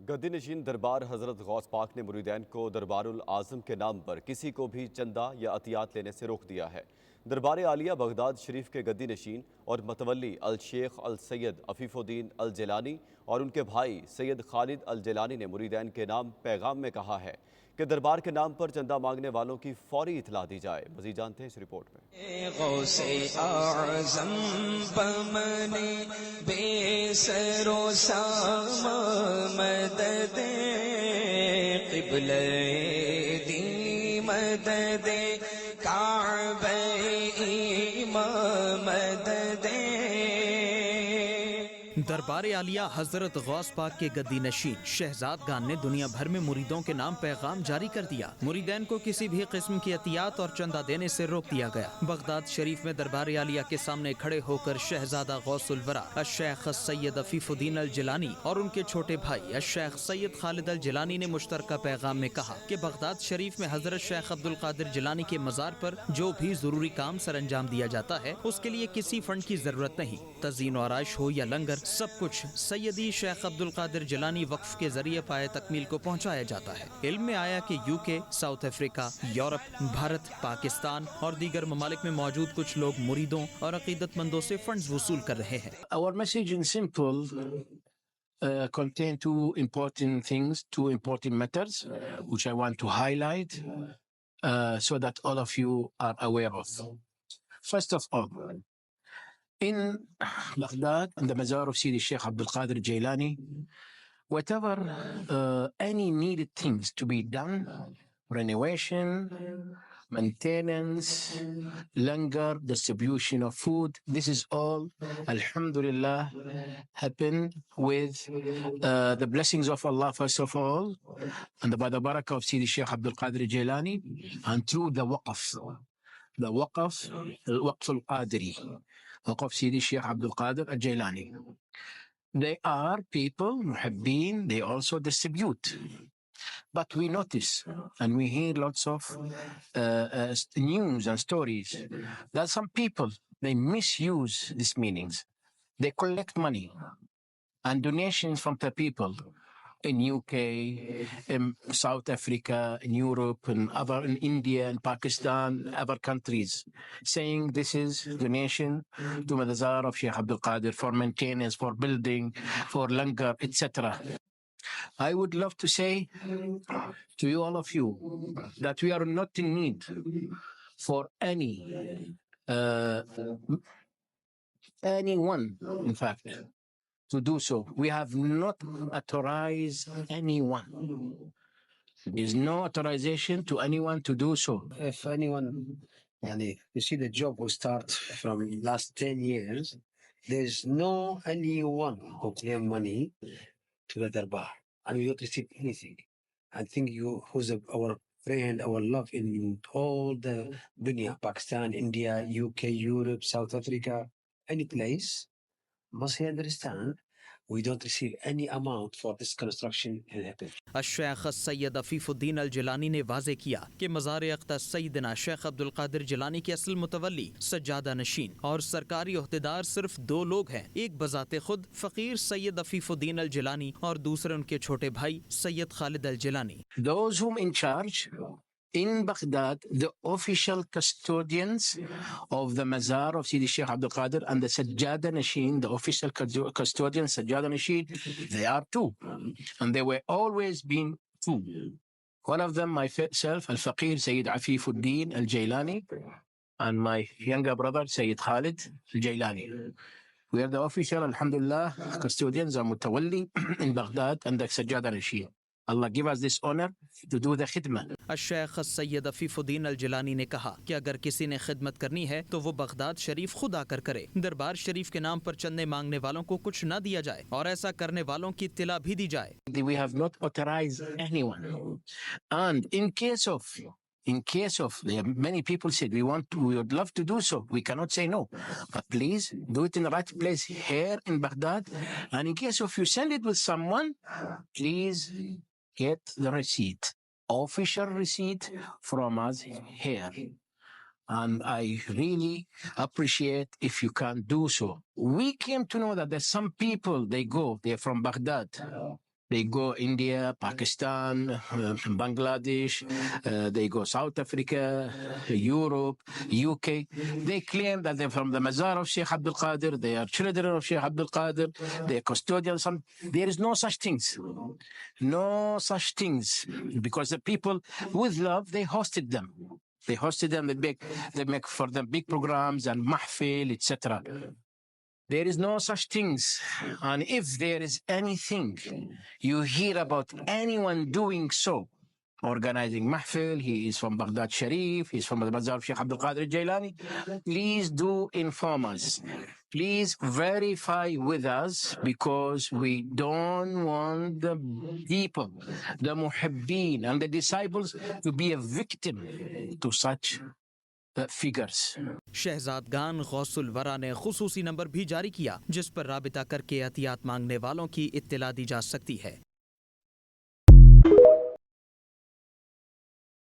گدی نشین دربار حضرت غوث پاک نے مریدین کو دربار العظم کے نام پر کسی کو بھی چندہ یا عطیات لینے سے روک دیا ہے۔ دربار عالیہ بغداد شریف کے گدی نشین اور متولی الشیخ السید عفیف الدین الجیلانی اور ان کے بھائی سید خالد الجیلانی نے مریدین کے نام پیغام میں کہا ہے کہ دربار کے نام پر چندہ مانگنے والوں کی فوری اطلاع دی جائے۔ مزید جانتے ہیں اس رپورٹ میں۔ غوث اعظم بمنے بے سر و ساما مدد قبلہ دی مدد کعبہ امام مدد۔ دربار عالیہ حضرت غوث پاک کے گدی نشین شہزاد گان نے دنیا بھر میں مریدوں کے نام پیغام جاری کر دیا۔ مریدین کو کسی بھی قسم کی عطیات اور چندہ دینے سے روک دیا گیا۔ بغداد شریف میں دربار عالیہ کے سامنے کھڑے ہو کر شہزادہ غوث الورا الشیخ سید عفیف الدین الجیلانی اور ان کے چھوٹے بھائی الشیخ سید خالد الجیلانی نے مشترکہ پیغام میں کہا کہ بغداد شریف میں حضرت شیخ عبد القادر جیلانی کے مزار پر جو بھی ضروری کام سر انجام دیا جاتا ہے اس کے لیے کسی فنڈ کی ضرورت نہیں۔ تزئین و آرائش ہو یا لنگر، سب کچھ سیدی شیخ عبد القادر جیلانی وقف کے ذریعے پائے تکمیل کو پہنچایا جاتا ہے۔ علم میں آیا کہ UK، South Africa, Europe, Bharat, Pakistan اور دیگر ممالک میں موجود کچھ لوگ مریدوں اور عقیدت مندوں سے فنڈز وصول کر رہے ہیں۔ Our message in simple contain two important things, two important matters, which I want to highlight so that all of you are aware of. First of all, in Baghdad, in the Mazar of Sidi Sheikh Abdul Qadir Jailani, whatever any needed things to be done, renovation, maintenance, langar, distribution of food, this is all, alhamdulillah, happened with the blessings of Allah first of all, and by the barakah of Sidi Sheikh Abdul Qadir Jailani, and through the waqf al-Qadiri, waqf Sidi Sheikh Abdul Qadir al-Jailani. They are people, muhibbeen, they also distribute. But we notice and we hear lots of news and stories that some people, they misuse these meanings. They collect money and donations from the people in UK, in South Africa, in Europe, in India, in Pakistan, other countries, saying this is donation to Madazar of Sheikh Abdul Qadir for maintenance, for building, for langar, etc. I would love to say to you, all of you, that we are not in need for anyone, in fact, to do so. We have not authorized anyone. There is no authorization to anyone to do so. If anyone, you see the job will start from last 10 years, there's no anyone who claim money to the darbar, and we don't receive anything. I think who's our friend, our love in all the dunya, Pakistan, India, UK, Europe, South Africa, any place, must understand we don't receive any amount for this construction in heaven. الشیخ سید عفیف الدین الجیلانی نے واضح کیا کہ مزار اقدس سیدنا شیخ عبد القادر جیلانی کے اصل متولی سجادہ نشین اور سرکاری عہدیدار صرف دو لوگ ہیں، ایک بذات خود فقیر سید عفیف الدین الجیلانی اور دوسرے ان کے چھوٹے بھائی سید خالد الجیلانی۔ Those whom in charge in Baghdad, the official custodians of the Mazar of Sidi Sheikh Abdul Qadir and the Sajjada Nasheen, the official custodians, Sajjada Nasheen, they are two. And they were always been two. One of them, myself, Al-Faqir Sayyid Afif Uddin Al-Jailani, and my younger brother, Sayyid Khalid Al-Jailani. We are the official, alhamdulillah, custodians and mutawalli in Baghdad and the Sajjada Nasheen. Allah give us this honor to do the khidmah. الشیخ سید عفیف الدین الجیلانی نے کہا کہ اگر کسی نے خدمت کرنی ہے تو وہ بغداد شریف خود آ کر کرے، دربار شریف کے نام پر چندے مانگنے والوں کو کچھ نہ دیا جائے اور ایسا کرنے والوں کی اطلاع بھی دی جائے۔ We have not authorized anyone. And in case of many people said we would love to do so, we cannot say no, but please do it in the right place here in Baghdad. And in case of you send it with someone, please get the receipt, official receipt from us here. And I really appreciate if you can do so. We came to know that there's some people, they're from Baghdad, They go India, Pakistan, Bangladesh, they go South Africa, Europe, UK. They claim that they're from the Mazar of Sheikh Abdul Qadir, they are children of Sheikh Abdul Qadir, they are custodians. There is no such things. No such things. Because the people with love, they hosted them. They hosted them, they make for them big programs and mahfil, etc. There is no such things. And if there is anything you hear about anyone doing so, organizing mahfil, he is from Baghdad Sharif, he's from the Mazar of Sheikh Abdul Qadir Jailani, please do inform us. Please verify with us, because we don't want the people, the muhibbeen and the disciples to be a victim to such figures. शहजादगान गौसुल वरा ने खुसूसी number भी जारी किया जिस पर राबिता करके एहतियात मांगने वालों की इत्तला दी जा सकती है।